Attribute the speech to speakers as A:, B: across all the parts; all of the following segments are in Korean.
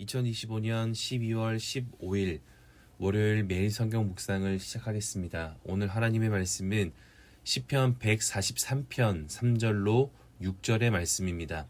A: 2025년 12월 15일 월요일 매일 성경 묵상을 시작하겠습니다. 오늘 하나님의 말씀은 시편 143편 3절로 6절의 말씀입니다.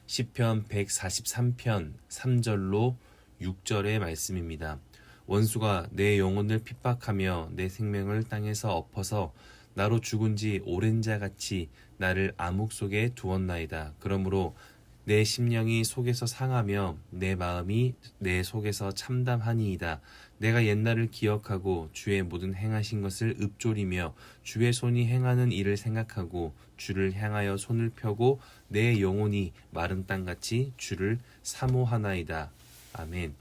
A: 시편 143편 3절로 6절의 말씀입니다. 원수가 내 영혼을 핍박하며 내 생명을 땅에서 엎어서 나로 죽은 지 오랜 자 같이 나를 암흑 속에 두었나이다. 그러므로 내 심령이 속에서 상하며 내 마음이 내 속에서 참담하니이다. 내가 옛날을 기억하고 주의 모든 행하신 것을 읊조리며 주의 손이 행하는 일을 생각하고 주를 향하여 손을 펴고 내 영혼이 마른 땅같이 주를 사모하나이다. 아멘.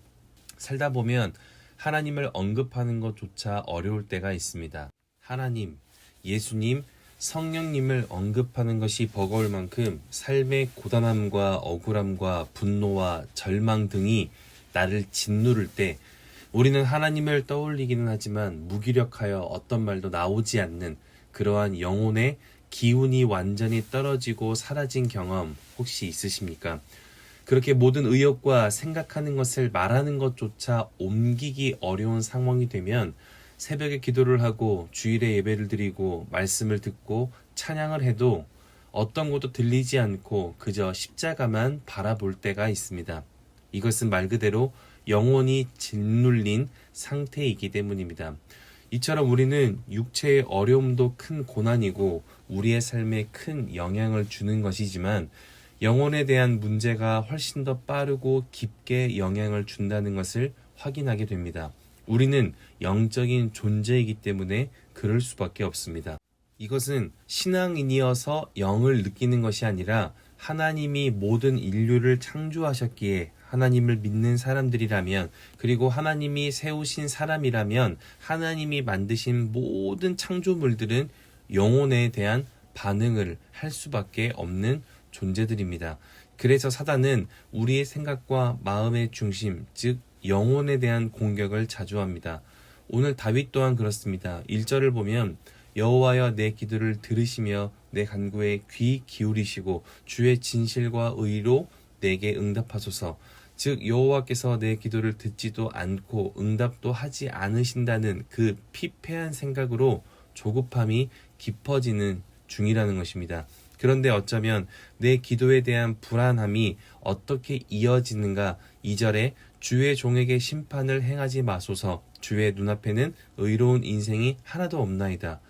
A: 살다 보면 하나님을 언급하는 것조차 어려울 때가 있습니다. 하나님, 예수님, 성령님을 언급하는 것이 버거울 만큼 삶의 고단함과 억울함과 분노와 절망 등이 나를 짓누를 때 우리는 하나님을 떠올리기는 하지만 무기력하여 어떤 말도 나오지 않는 그러한 영혼의 기운이 완전히 떨어지고 사라진 경험 혹시 있으십니까? 그렇게 모든 의욕과 생각하는 것을 말하는 것조차 옮기기 어려운 상황이 되면 새벽에 기도를 하고 주일에 예배를 드리고 말씀을 듣고 찬양을 해도 어떤 것도 들리지 않고 그저 십자가만 바라볼 때가 있습니다. 이것은 말 그대로 영혼이 짓눌린 상태이기 때문입니다. 이처럼 우리는 육체의 어려움도 큰 고난이고 우리의 삶에 큰 영향을 주는 것이지만 영혼에 대한 문제가 훨씬 더 빠르고 깊게 영향을 준다는 것을 확인하게 됩니다. 우리는 영적인 존재이기 때문에 그럴 수밖에 없습니다. 이것은 신앙인이어서 영을 느끼는 것이 아니라 하나님이 모든 인류를 창조하셨기에 하나님을 믿는 사람들이라면 그리고 하나님이 세우신 사람이라면 하나님이 만드신 모든 창조물들은 영혼에 대한 반응을 할 수밖에 없는 존재들입니다. 그래서 사단은 우리의 생각과 마음의 중심, 즉 영혼에 대한 공격을 자주 합니다. 오늘 다윗 또한 그렇습니다. 1절을 보면 여호와여 내 기도를 들으시며 내 간구에 귀 기울이시고 주의 진실과 의로 내게 응답하소서. 즉 여호와께서 내 기도를 듣지도 않고 응답도 하지 않으신다는 그 피폐한 생각으로 조급함이 깊어지는 중이라는 것입니다. 그런데 어쩌면 내 기도에 대한 불안함이 어떻게 이어지는가? 2절에 주의 종에게 심판을 행하지 마소서. 주의 눈앞에는 의로운 인생이 하나도 없나이다.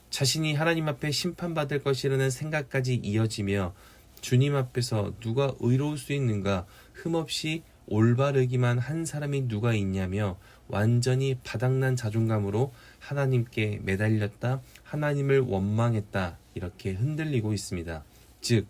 A: 자신이 하나님 앞에 심판받을 것이라는 생각까지 이어지며 주님 앞에서 누가 의로울 수 있는가? 흠없이 올바르기만 한 사람이 누가 있냐며 완전히 바닥난 자존감으로 하나님께 매달렸다, 하나님을 원망했다 이렇게 흔들리고 있습니다. 즉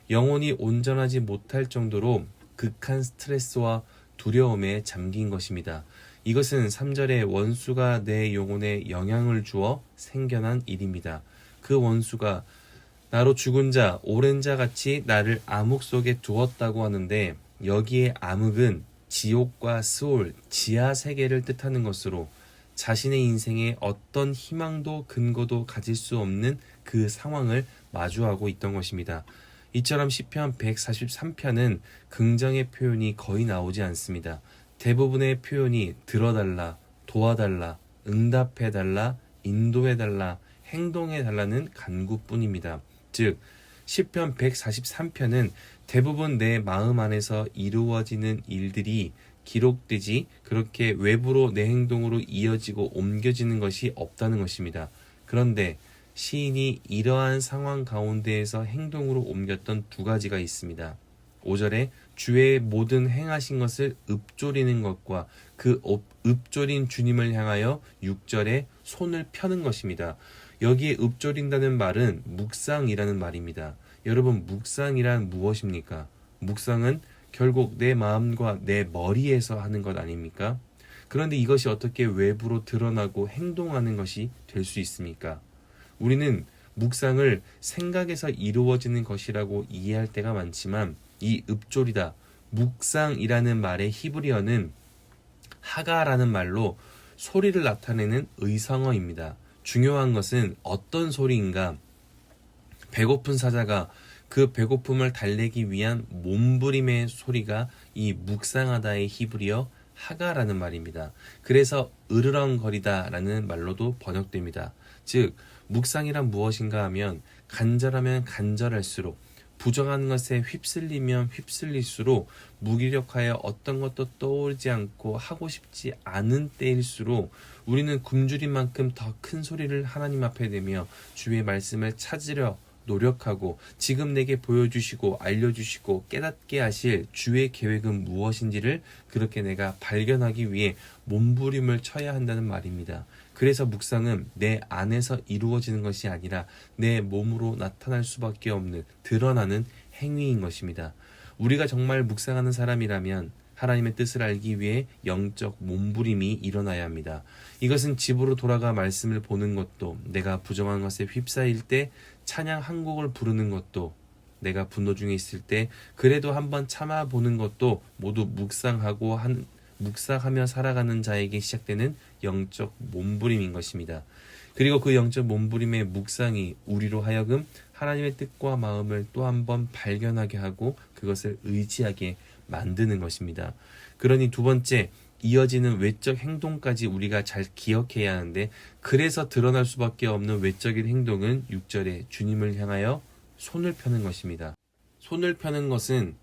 A: 영혼이 온전하지 못할 정도로 극한 스트레스와 두려움에 잠긴 것입니다. 이것은 3절에 원수가 내 영혼에 영향을 주어 생겨난 일입니다. 그 원수가 나로 죽은 자, 오랜 자 같이 나를 암흑 속에 두었다고 하는데 여기에 암흑은 지옥과 스올, 지하 세계를 뜻하는 것으로 자신의 인생에 어떤 희망도 근거도 가질 수 없는 그 상황을 마주하고 있던 것입니다. 이처럼 시편 143편은 긍정의 표현이 거의 나오지 않습니다. 대부분의 표현이 들어달라, 도와달라, 응답해달라, 인도해달라, 행동해달라는 간구뿐입니다. 즉 시편 143편은 대부분 내 마음 안에서 이루어지는 일들이 기록되지 그렇게 외부로 내 행동으로 이어지고 옮겨지는 것이 없다는 것입니다. 그런데 시인이 이러한 상황 가운데에서 행동으로 옮겼던 두 가지가 있습니다. 5절에 주의 모든 행하신 것을 읊조리는 것과 그 읊조린 주님을 향하여 6절에 손을 펴는 것입니다. 여기에 읊조린다는 말은 묵상이라는 말입니다. 여러분 묵상이란 무엇입니까? 묵상은 결국 내 마음과 내 머리에서 하는 것 아닙니까? 그런데 이것이 어떻게 외부로 드러나고 행동하는 것이 될 수 있습니까? 우리는 묵상을 생각에서 이루어지는 것이라고 이해할 때가 많지만 이 읊조리다, 묵상이라는 말의 히브리어는 하가라는 말로 소리를 나타내는 의성어입니다. 중요한 것은 어떤 소리인가? 배고픈 사자가 그 배고픔을 달래기 위한 몸부림의 소리가 이 묵상하다의 히브리어 하가라는 말입니다. 그래서 으르렁거리다라는 말로도 번역됩니다. 즉 묵상이란 무엇인가 하면 간절하면 간절할수록 부정한 것에 휩쓸리면 휩쓸릴수록 무기력하여 어떤 것도 떠오르지 않고 하고 싶지 않은 때일수록 우리는 굶주린 만큼 더 큰 소리를 하나님 앞에 내며 주의 말씀을 찾으려 노력하고 지금 내게 보여주시고 알려주시고 깨닫게 하실 주의 계획은 무엇인지를 그렇게 내가 발견하기 위해 몸부림을 쳐야 한다는 말입니다. 그래서 묵상은 내 안에서 이루어지는 것이 아니라 내 몸으로 나타날 수밖에 없는 드러나는 행위인 것입니다. 우리가 정말 묵상하는 사람이라면 하나님의 뜻을 알기 위해 영적 몸부림이 일어나야 합니다. 이것은 집으로 돌아가 말씀을 보는 것도, 내가 부정한 것에 휩싸일 때 찬양 한 곡을 부르는 것도, 내가 분노 중에 있을 때 그래도 한번 참아보는 것도 모두 묵상하며 살아가는 자에게 시작되는 영적 몸부림인 것입니다. 그리고 그 영적 몸부림의 묵상이 우리로 하여금 하나님의 뜻과 마음을 또 한 번 발견하게 하고 그것을 의지하게 만드는 것입니다. 그러니 두 번째, 이어지는 외적 행동까지 우리가 잘 기억해야 하는데, 그래서 드러날 수밖에 없는 외적인 행동은 6절에 주님을 향하여 손을 펴는 것입니다. 손을 펴는 것은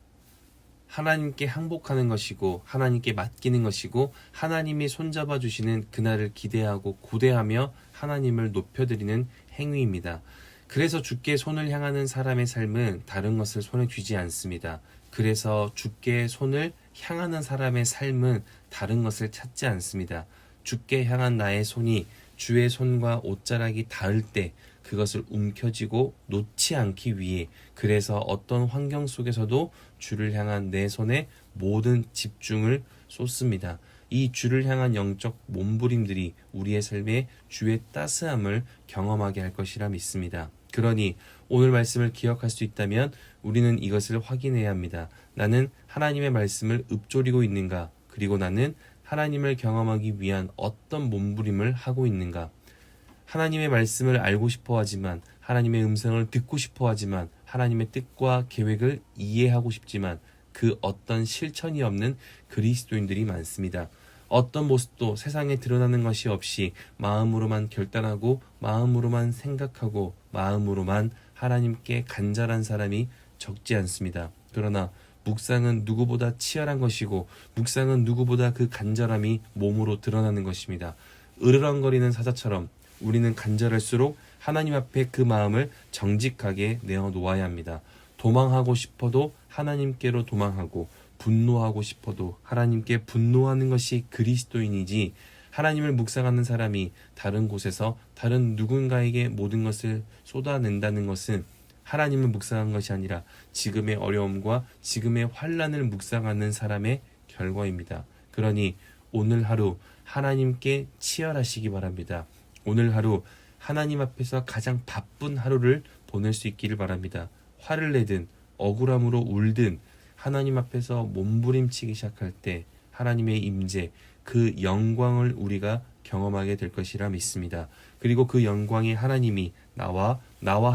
A: 하나님께 항복하는 것이고 하나님께 맡기는 것이고 하나님이 손잡아 주시는 그날을 기대하고 고대하며 하나님을 높여드리는 행위입니다. 그래서 주께 손을 향하는 사람의 삶은 다른 것을 손에 쥐지 않습니다. 그래서 주께 손을 향하는 사람의 삶은 다른 것을 찾지 않습니다. 주께 향한 나의 손이 주의 손과 옷자락이 닿을 때 그것을 움켜쥐고 놓지 않기 위해, 그래서 어떤 환경 속에서도 주를 향한 내 손에 모든 집중을 쏟습니다. 이 주를 향한 영적 몸부림들이 우리의 삶에 주의 따스함을 경험하게 할 것이라 믿습니다. 그러니 오늘 말씀을 기억할 수 있다면 우리는 이것을 확인해야 합니다. 나는 하나님의 말씀을 읊조리고 있는가? 그리고 나는 하나님을 경험하기 위한 어떤 몸부림을 하고 있는가? 하나님의 말씀을 알고 싶어 하지만, 하나님의 음성을 듣고 싶어 하지만, 하나님의 뜻과 계획을 이해하고 싶지만 그 어떤 실천이 없는 그리스도인들이 많습니다. 어떤 모습도 세상에 드러나는 것이 없이 마음으로만 결단하고 마음으로만 생각하고 마음으로만 하나님께 간절한 사람이 적지 않습니다. 그러나 묵상은 누구보다 치열한 것이고 묵상은 누구보다 그 간절함이 몸으로 드러나는 것입니다. 으르렁거리는 사자처럼 우리는 간절할수록 하나님 앞에 그 마음을 정직하게 내어놓아야 합니다. 도망하고 싶어도 하나님께로 도망하고 분노하고 싶어도 하나님께 분노하는 것이 그리스도인이지, 하나님을 묵상하는 사람이 다른 곳에서 다른 누군가에게 모든 것을 쏟아낸다는 것은 하나님을 묵상한 것이 아니라 지금의 어려움과 지금의 환난을 묵상하는 사람의 결과입니다. 그러니 오늘 하루 하나님께 치열하시기 바랍니다. 오늘 하루 하나님 앞에서 가장 바쁜 하루를 보낼 수 있기를 바랍니다. 화를 내든 억울함으로 울든 하나님 앞에서 몸부림치기 시작할 때 하나님의 임재, 그 영광을 우리가 경험하게 될 것이라 믿습니다. 그리고 그 영광의 하나님이 나와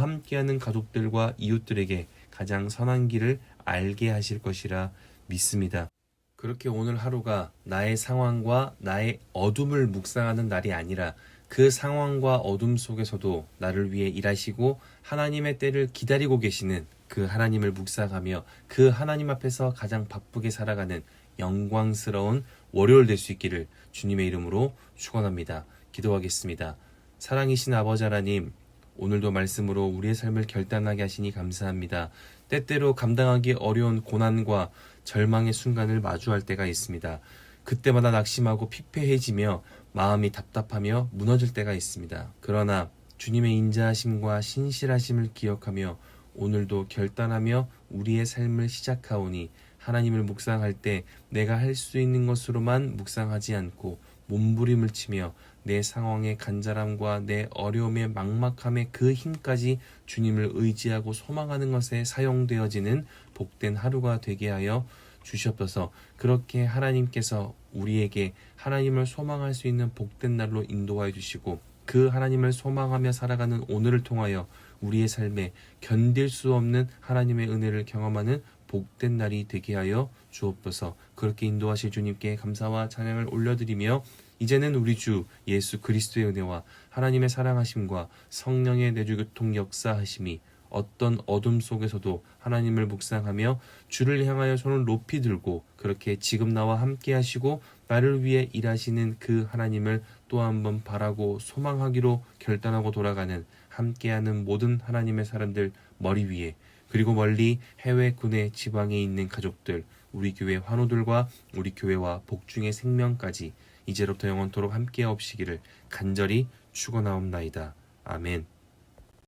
A: 함께하는 가족들과 이웃들에게 가장 선한 길을 알게 하실 것이라 믿습니다. 그렇게 오늘 하루가 나의 상황과 나의 어둠을 묵상하는 날이 아니라 그 상황과 어둠 속에서도 나를 위해 일하시고 하나님의 때를 기다리고 계시는 그 하나님을 묵상하며 그 하나님 앞에서 가장 바쁘게 살아가는 영광스러운 월요일 될 수 있기를 주님의 이름으로 축원합니다. 기도하겠습니다. 사랑이신 아버지 하나님, 오늘도 말씀으로 우리의 삶을 결단하게 하시니 감사합니다. 때때로 감당하기 어려운 고난과 절망의 순간을 마주할 때가 있습니다. 그때마다 낙심하고 피폐해지며 마음이 답답하며 무너질 때가 있습니다. 그러나 주님의 인자하심과 신실하심을 기억하며 오늘도 결단하며 우리의 삶을 시작하오니 하나님을 묵상할 때 내가 할 수 있는 것으로만 묵상하지 않고 몸부림을 치며 내 상황의 간절함과 내 어려움의 막막함의 그 힘까지 주님을 의지하고 소망하는 것에 사용되어지는 복된 하루가 되게 하여 주시옵소서. 그렇게 하나님께서 우리에게 하나님을 소망할 수 있는 복된 날로 인도하여 주시고 그 하나님을 소망하며 살아가는 오늘을 통하여 우리의 삶에 견딜 수 없는 하나님의 은혜를 경험하는 복된 날이 되게 하여 주옵소서. 그렇게 인도하실 주님께 감사와 찬양을 올려드리며 이제는 우리 주 예수 그리스도의 은혜와 하나님의 사랑하심과 성령의 내주교통 역사하심이 어떤 어둠 속에서도 하나님을 묵상하며 주를 향하여 손을 높이 들고 그렇게 지금 나와 함께 하시고 나를 위해 일하시는 그 하나님을 또 한번 바라고 소망하기로 결단하고 돌아가는 함께하는 모든 하나님의 사람들 머리 위에, 그리고 멀리 해외 국내 지방에 있는 가족들, 우리 교회 환우들과 우리 교회와 복중의 생명까지 이제로부터 영원토록 함께 없시기를 간절히 축원하옵나이다. 아멘.